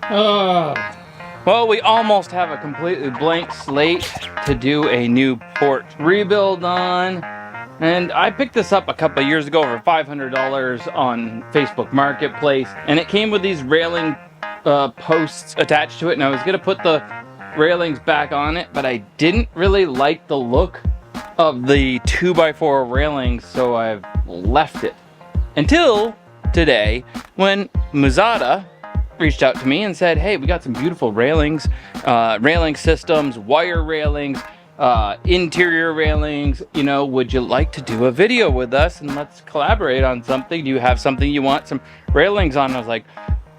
Well, we almost have a completely blank slate to do a new porch rebuild on. And I picked this up a couple of years ago for $500 on Facebook Marketplace. And it came with these railing posts attached to it. And I was going to put the railings back on it, but I didn't really like the look of the 2x4 railings, so I've left it. Until today, when Muzata reached out to me and said, hey, we got some beautiful railings, railing systems, wire railings, interior railings, you know, would you like to do a video with us and let's collaborate on something? Do you have something you want some railings on? I was like,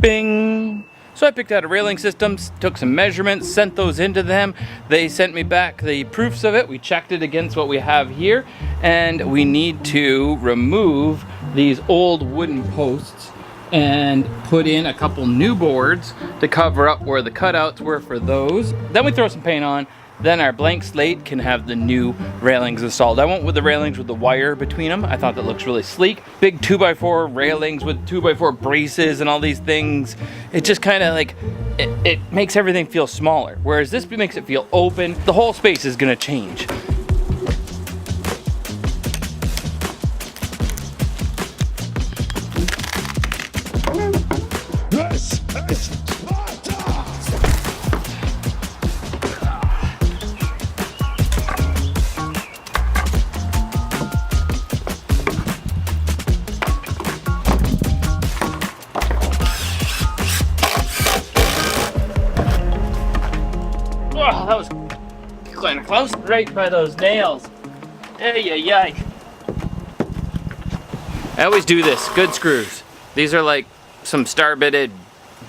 bing. So I picked out a railing system, took some measurements, sent those into them. They sent me back the proofs of it. We checked it against what we have here, and we need to remove these old wooden posts and put in a couple new boards to cover up where the cutouts were for those. Then we throw some paint on. Then our blank slate can have the new railings installed. I went with the railings with the wire between them. I thought that looks really sleek. Big 2x4 railings with 2x4 braces and all these things. It just kind of like, it makes everything feel smaller. Whereas this makes it feel open. The whole space is gonna change. Oh, that was kind of close, right by those nails. Ay. I always do this, good screws. These are like some star-bitted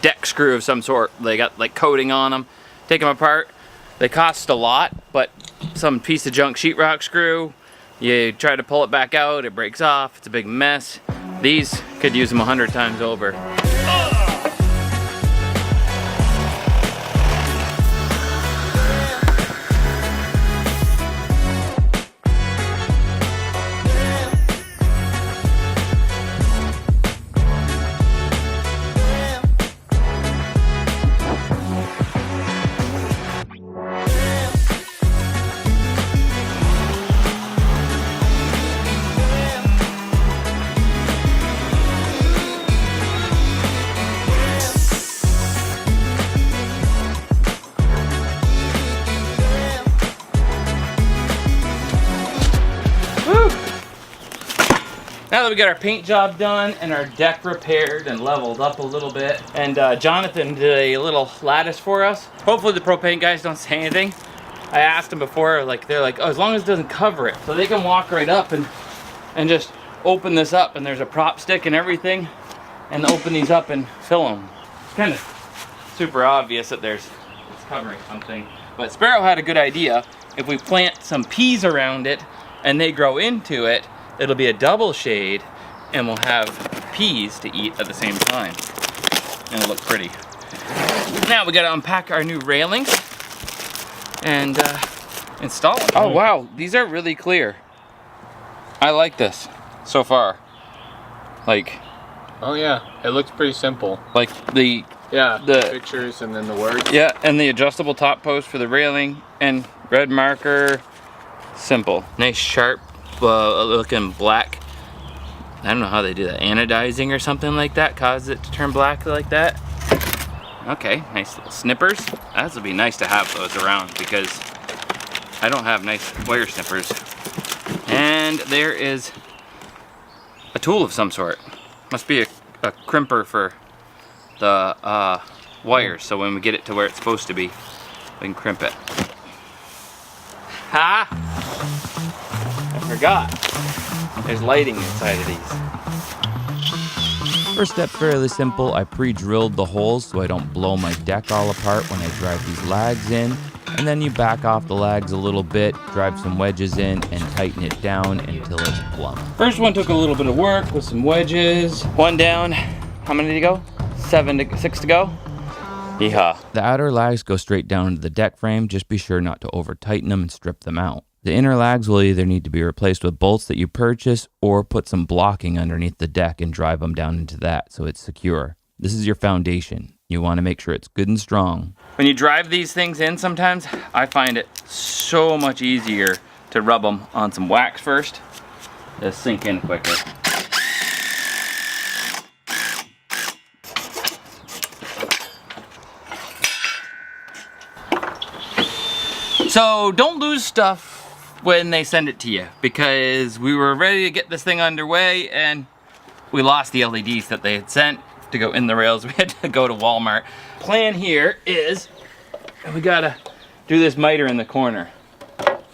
deck screw of some sort. They got like coating on them. Take them apart. They cost a lot, but some piece of junk sheetrock screw, you try to pull it back out, it breaks off, it's a big mess. These could use them 100 times over. Now that we got our paint job done and our deck repaired and leveled up a little bit, and Jonathan did a little lattice for us. Hopefully the propane guys don't say anything. I asked them before, like they're like, oh, as long as it doesn't cover it. So they can walk right up and just open this up, and there's a prop stick and everything, and open these up and fill them. It's kind of super obvious that it's covering something. But Sparrow had a good idea. If we plant some peas around it and they grow into it, it'll be a double shade, and we'll have peas to eat at the same time. And it'll look pretty. Now we gotta unpack our new railings and install them. Oh wow, these are really clear. I like this so far. Like, oh yeah, it looks pretty simple. Like the pictures and then the words. Yeah, and the adjustable top post for the railing and red marker. Simple, nice sharp looking black. I don't know how they do that. Anodizing or something like that causes it to turn black like that. Okay, nice little snippers. That would be nice to have those around because I don't have nice wire snippers. And there is a tool of some sort. Must be a crimper for the wires, so when we get it to where it's supposed to be, we can crimp it. Ha! I forgot. There's lighting inside of these. First step, fairly simple. I pre-drilled the holes so I don't blow my deck all apart when I drive these lags in. And then you back off the lags a little bit, drive some wedges in, and tighten it down until it's plumb. First one took a little bit of work with some wedges. One down. How many to go? 6 to go. Yeehaw. The outer lags go straight down into the deck frame. Just be sure not to over tighten them and strip them out. The inner lags will either need to be replaced with bolts that you purchase or put some blocking underneath the deck and drive them down into that so it's secure. This is your foundation. You want to make sure it's good and strong. When you drive these things in sometimes, I find it so much easier to rub them on some wax first. They'll sink in quicker. So don't lose stuff when they send it to you, because we were ready to get this thing underway and we lost the LEDs that they had sent to go in the rails. We had to go to Walmart. Plan here is we gotta do this miter in the corner.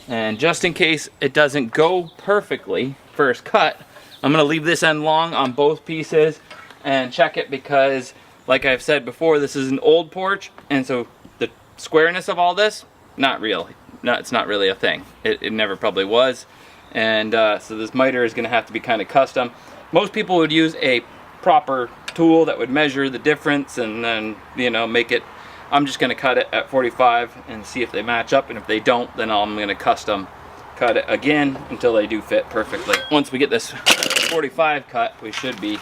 And just in case it doesn't go perfectly first cut, I'm gonna leave this end long on both pieces and check it, because like I've said before, this is an old porch, and so the squareness of all this, not real. No, it's not really a thing. It never probably was. And so this miter is gonna have to be kind of custom. Most people would use a proper tool that would measure the difference and then, you know, make it. I'm just gonna cut it at 45 and see if they match up, and if they don't, then I'm gonna custom cut it again until they do fit perfectly. Once we get this 45 cut, we should be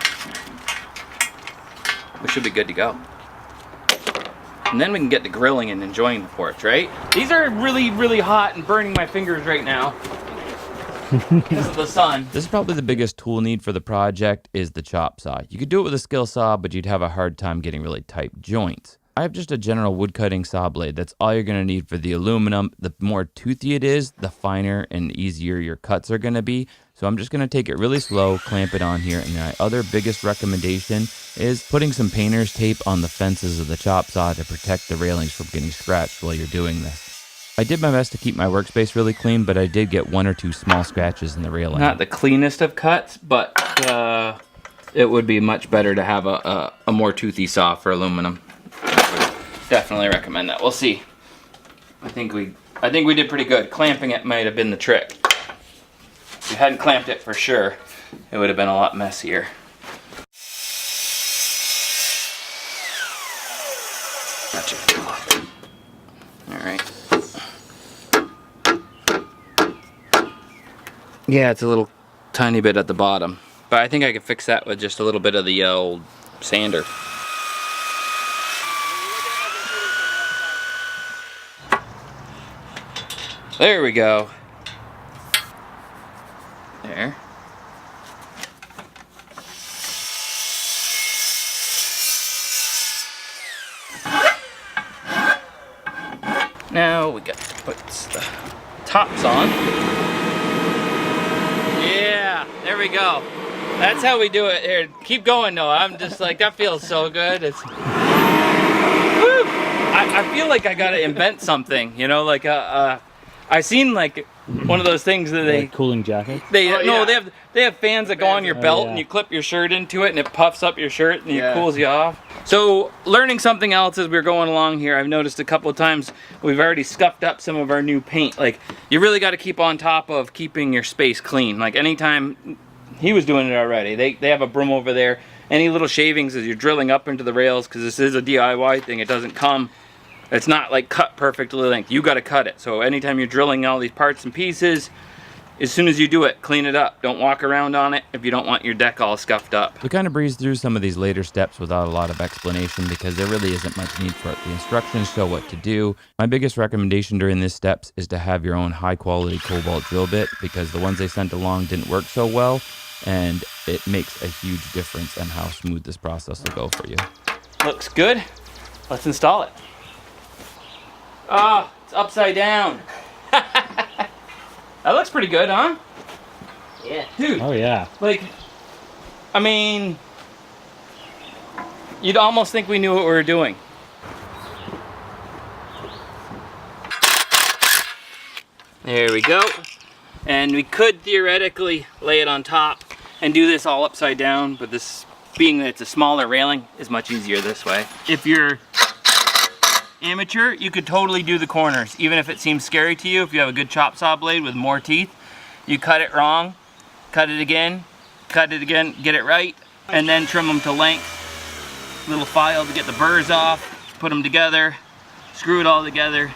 good to go. And then we can get to grilling and enjoying the porch, right? These are really, really hot and burning my fingers right now because of the sun. This is probably the biggest tool need for the project is the chop saw. You could do it with a skill saw, but you'd have a hard time getting really tight joints. I have just a general wood cutting saw blade. That's all you're gonna need for the aluminum. The more toothy it is, the finer and easier your cuts are gonna be. So I'm just gonna take it really slow, clamp it on here. And my other biggest recommendation is putting some painter's tape on the fences of the chop saw to protect the railings from getting scratched while you're doing this. I did my best to keep my workspace really clean, but I did get 1 or 2 small scratches in the railing. Not the cleanest of cuts, but it would be much better to have a more toothy saw for aluminum. I would definitely recommend that. We'll see. I think we did pretty good. Clamping it might have been the trick. If you hadn't clamped it for sure, it would have been a lot messier. Gotcha. All right. Yeah, it's a little tiny bit at the bottom, but I think I could fix that with just a little bit of the old sander. There we go. There. Now we got to put the tops on. Yeah, there we go. That's how we do it. Here, keep going, Noah. I'm just like, that feels so good. It's. Woo! I feel like I gotta invent something, you know, like I seen like one of those things that they cooling jacket. They have fans that go on your belt and you clip your shirt into it and it puffs up your shirt and it cools you off. So learning something else as we're going along here, I've noticed a couple of times we've already scuffed up some of our new paint. Like you really got to keep on top of keeping your space clean. Like anytime he was doing it already, they have a broom over there. Any little shavings as you're drilling up into the rails, because this is a DIY thing, it doesn't come. It's not like cut perfectly length. You got to cut it. So anytime you're drilling all these parts and pieces, as soon as you do it, clean it up. Don't walk around on it if you don't want your deck all scuffed up. We kind of breezed through some of these later steps without a lot of explanation because there really isn't much need for it. The instructions show what to do. My biggest recommendation during these steps is to have your own high quality cobalt drill bit, because the ones they sent along didn't work so well, and it makes a huge difference in how smooth this process will go for you. Looks good. Let's install it. Ah, oh, it's upside down. That looks pretty good, huh? Yeah. Dude. Oh, yeah. Like, I mean, you'd almost think we knew what we were doing. There we go. And we could theoretically lay it on top and do this all upside down, but this, being that it's a smaller railing, is much easier this way. If you're amateur, you could totally do the corners, even if it seems scary to you. If you have a good chop saw blade with more teeth, you cut it wrong, cut it again, get it right, and then trim them to length. Little file to get the burrs off, put them together, screw it all together.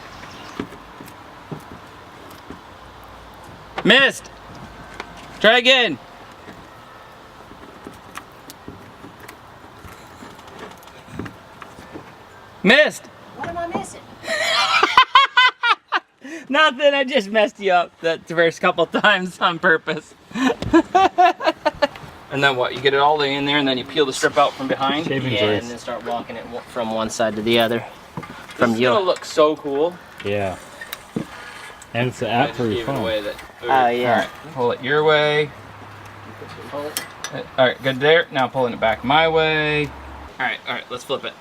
Missed! Try again. Missed! What am I missing? Nothing, I just messed you up the first couple times on purpose. And then what, you get it all the way in there and then you peel the strip out from behind? Yeah, and then start walking it from one side to the other. From This is gonna look so cool. Yeah. And it's the app for your phone. Oh yeah. Alright, pull it your way. Pull it. Alright, good there. Now pulling it back my way. Alright, let's flip it.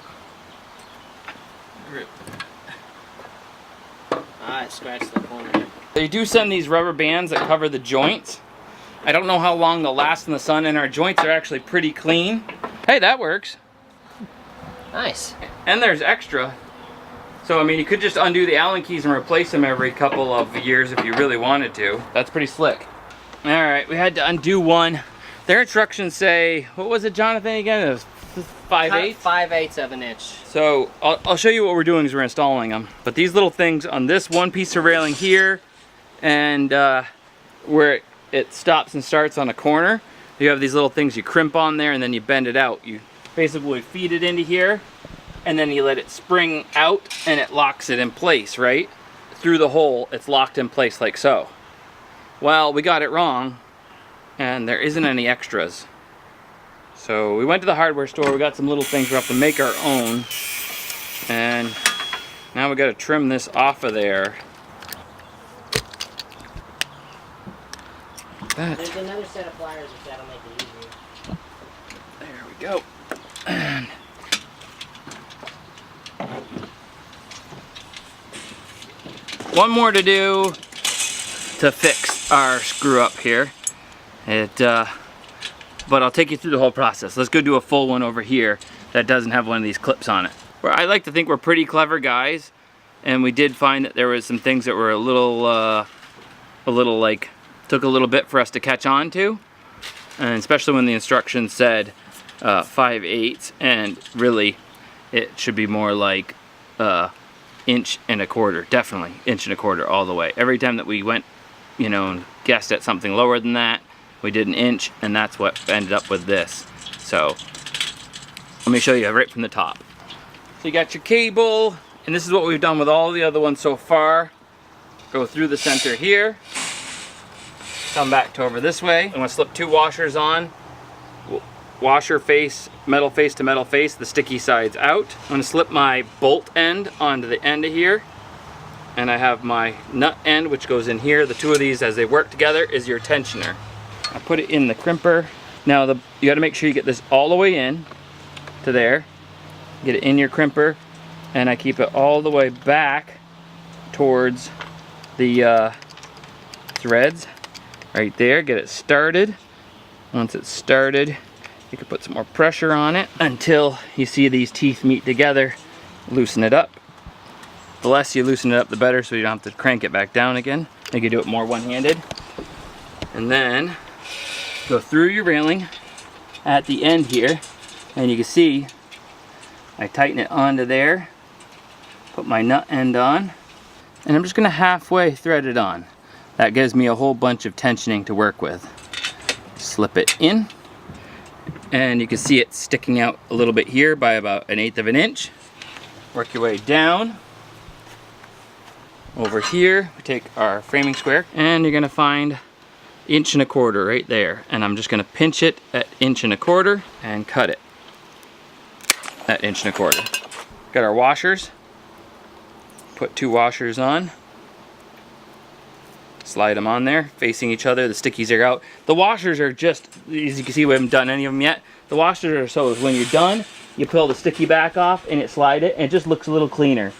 Alright, scratch the corner. They do send these rubber bands that cover the joints. I don't know how long they'll last in the sun, and our joints are actually pretty clean. Hey, that works. Nice. And there's extra. So, I mean, you could just undo the Allen keys and replace them every couple of years if you really wanted to. That's pretty slick. Alright, we had to undo one. Their instructions say, what was it, Jonathan, again? It was 5/8? 5/8 of an inch. So, I'll show you what we're doing as we're installing them. But these little things on this one piece of railing here, and where it stops and starts on a corner, you have these little things you crimp on there and then you bend it out. You basically feed it into here and then you let it spring out and it locks it in place, right? Through the hole, it's locked in place like so. Well, we got it wrong and there isn't any extras. So we went to the hardware store, we got some little things we have to make our own, and now we got to trim this off of there. There's another set of pliers if that'll make it easier. There we go. And one more to do to fix our screw up here. But I'll take you through the whole process. Let's go do a full one over here that doesn't have one of these clips on it. I like to think we're pretty clever guys, and we did find that there was some things that were a little like, took a little bit for us to catch on to, and especially when the instructions said 5/8, and really it should be more like 1.25 inches, definitely 1.25 inches all the way. Every time that we went, you know, and guessed at something lower than that, we did 1 inch, and that's what ended up with this. So let me show you right from the top. So you got your cable, and this is what we've done with all the other ones so far. Go through the center here, come back to over this way. I'm gonna slip 2 washers on. Washer face, metal face to metal face, the sticky sides out. I'm gonna slip my bolt end onto the end of here. And I have my nut end, which goes in here. The two of these, as they work together, is your tensioner. I put it in the crimper. Now you gotta make sure you get this all the way in to there. Get it in your crimper, and I keep it all the way back towards the threads right there. Get it started. Once it's started, you can put some more pressure on it until you see these teeth meet together. Loosen it up. The less you loosen it up, the better, so you don't have to crank it back down again. You can do it more one-handed. And then go through your railing at the end here, and you can see I tighten it onto there, put my nut end on, and I'm just gonna halfway thread it on. That gives me a whole bunch of tensioning to work with. Slip it in, and you can see it sticking out a little bit here by about 1/8 inch. Work your way down. Over here, we take our framing square, and you're gonna find 1.25 inches right there. And I'm just gonna pinch it at 1.25 inches and cut it at 1.25 inches. Got our washers. Put 2 washers on. Slide them on there, facing each other. The stickies are out. The washers are just, as you can see, we haven't done any of them yet. The washers are so when you're done, you peel the sticky back off and it slide it, and it just looks a little cleaner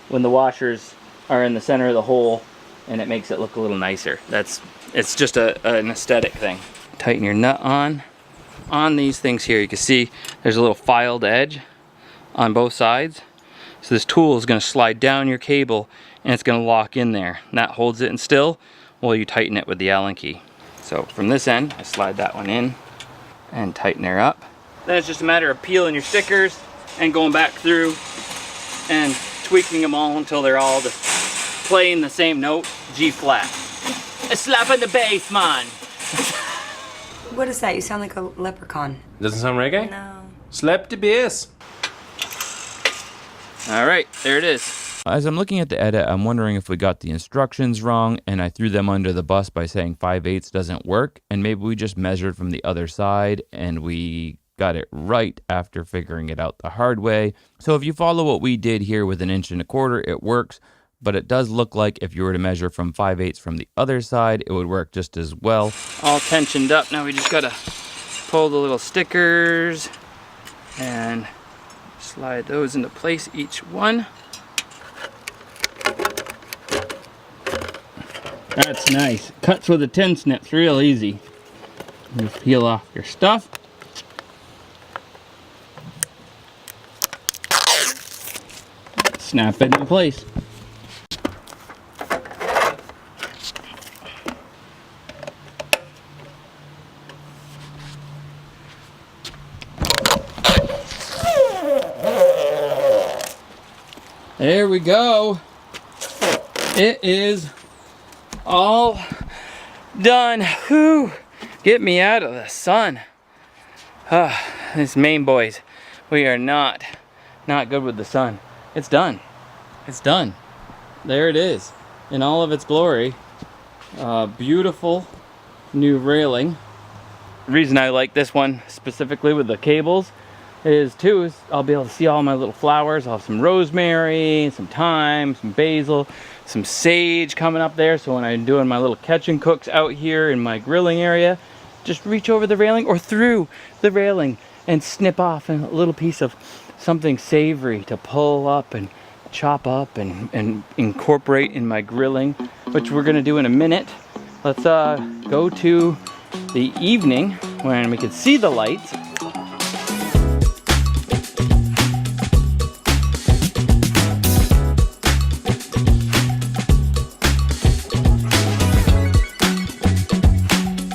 when the washers are in the center of the hole, and it makes it look a little nicer. It's just an aesthetic thing. Tighten your nut on these things here. You can see there's a little filed edge on both sides. So this tool is going to slide down your cable, and it's going to lock in there. And that holds it in still while you tighten it with the Allen key. So from this end, I slide that one in and tighten her up. Then it's just a matter of peeling your stickers and going back through and tweaking them all until they're all just playing the same note, G flat. A slap in the bass, man. What is that? You sound like a leprechaun. Doesn't sound reggae? No. Slap the bass. All right, there it is. As I'm looking at the edit, I'm wondering if we got the instructions wrong and I threw them under the bus by saying 5/8 doesn't work, and maybe we just measured from the other side and we got it right after figuring it out the hard way. So if you follow what we did here with 1 1/4 inches, it works, but it does look like if you were to measure from 5/8 from the other side, it would work just as well. All tensioned up. Now we just gotta pull the little stickers and slide those into place, each one. That's nice. Cuts with a tin snip's real easy. Just peel off your stuff. Snap it in place. There we go. It is all done. Whew. Get me out of the sun. This Maine boys, we are not good with the sun. It's done. It's done. There it is in all of its glory. Beautiful new railing. The reason I like this one specifically with the cables is I'll be able to see all my little flowers. I'll have some rosemary, some thyme, some basil, some sage coming up there. So when I'm doing my little catch and cooks out here in my grilling area, just reach over the railing or through the railing and snip off a little piece of something savory to pull up and chop up and incorporate in my grilling, which we're gonna do in a minute. Let's go to the evening when we can see the lights